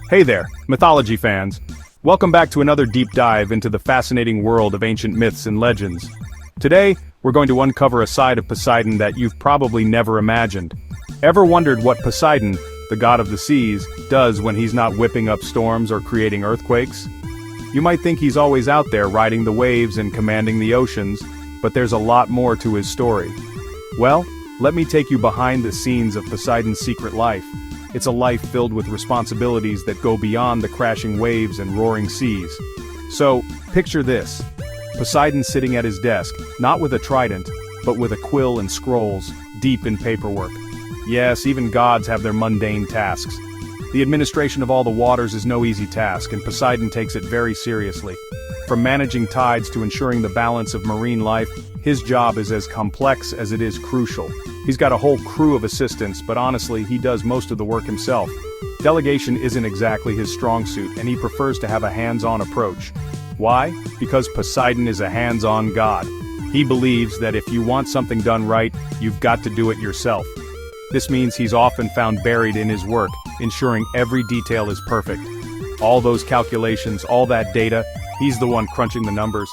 Hey there, mythology fans. Welcome back to another deep dive into the fascinating world of ancient myths and legends. Today, we're going to uncover a side of Poseidon that you've probably never imagined. Ever wondered what Poseidon, the god of the seas, does when he's not whipping up storms or creating earthquakes? You might think he's always out there riding the waves and commanding the oceans, but there's a lot more to his story. Well, let me take you behind the scenes of Poseidon's secret life. It's a life filled with responsibilities that go beyond the crashing waves and roaring seas. So, picture this. Poseidon sitting at his desk, not with a trident, but with a quill and scrolls, deep in paperwork. Yes, even gods have their mundane tasks. The administration of all the waters is no easy task, and Poseidon takes it very seriously. From managing tides to ensuring the balance of marine life, his job is as complex as it is crucial. He's got a whole crew of assistants, but honestly, he does most of the work himself. Delegation isn't exactly his strong suit, and he prefers to have a hands-on approach. Why? Because Poseidon is a hands-on god. He believes that if you want something done right, you've got to do it yourself. This means he's often found buried in his work, ensuring every detail is perfect. All those calculations, all that data, he's the one crunching the numbers.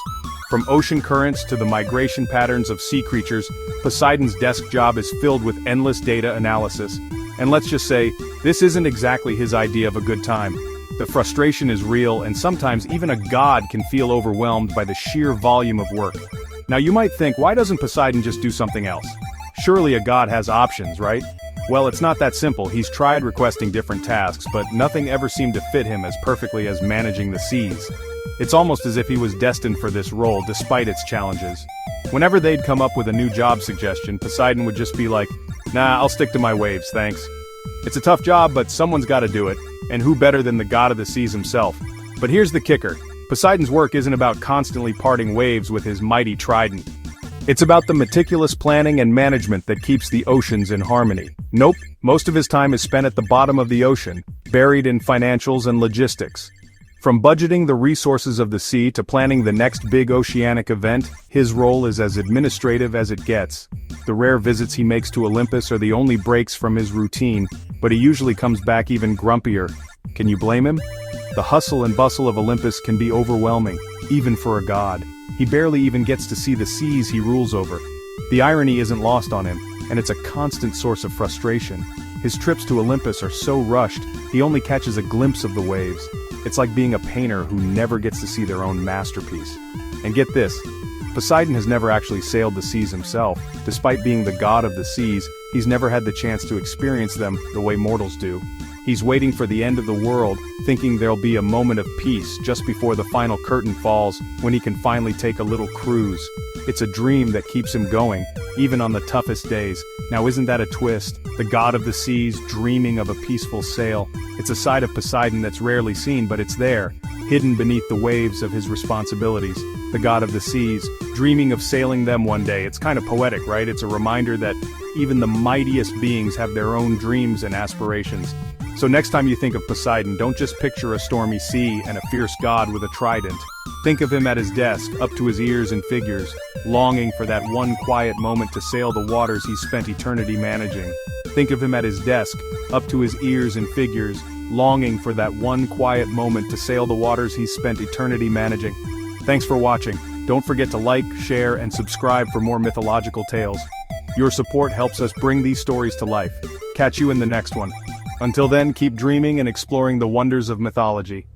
From ocean currents to the migration patterns of sea creatures, Poseidon's desk job is filled with endless data analysis. And let's just say, this isn't exactly his idea of a good time. The frustration is real, and sometimes even a god can feel overwhelmed by the sheer volume of work. Now you might think, why doesn't Poseidon just do something else? Surely a god has options, right? Well, it's not that simple. He's tried requesting different tasks, but nothing ever seemed to fit him as perfectly as managing the seas. It's almost as if he was destined for this role despite its challenges. Whenever they'd come up with a new job suggestion, Poseidon would just be like, "Nah, I'll stick to my waves, thanks." It's a tough job, but someone's gotta do it, and who better than the god of the seas himself? But here's the kicker. Poseidon's work isn't about constantly parting waves with his mighty trident. It's about the meticulous planning and management that keeps the oceans in harmony. Nope, most of his time is spent at the bottom of the ocean, buried in financials and logistics. From budgeting the resources of the sea to planning the next big oceanic event, his role is as administrative as it gets. The rare visits he makes to Olympus are the only breaks from his routine, but he usually comes back even grumpier. Can you blame him? The hustle and bustle of Olympus can be overwhelming, even for a god. He barely even gets to see the seas he rules over. The irony isn't lost on him, and it's a constant source of frustration. His trips to Olympus are so rushed, he only catches a glimpse of the waves. It's like being a painter who never gets to see their own masterpiece. And get this, Poseidon has never actually sailed the seas himself. Despite being the god of the seas, he's never had the chance to experience them the way mortals do. He's waiting for the end of the world, thinking there'll be a moment of peace just before the final curtain falls, when he can finally take a little cruise. It's a dream that keeps him going, even on the toughest days. Now isn't that a twist? The god of the seas dreaming of a peaceful sail. It's a side of Poseidon that's rarely seen, but it's there, hidden beneath the waves of his responsibilities. The god of the seas, dreaming of sailing them one day. It's kind of poetic, right? It's a reminder that even the mightiest beings have their own dreams and aspirations. So next time you think of Poseidon, don't just picture a stormy sea and a fierce god with a trident. Think of him at his desk, up to his ears in figures, longing for that one quiet moment to sail the waters he's spent eternity managing. Think of him at his desk, up to his ears in figures, longing for that one quiet moment to sail the waters he's spent eternity managing. Thanks for watching. Don't forget to like, share, and subscribe for more mythological tales. Your support helps us bring these stories to life. Catch you in the next one. Until then, keep dreaming and exploring the wonders of mythology.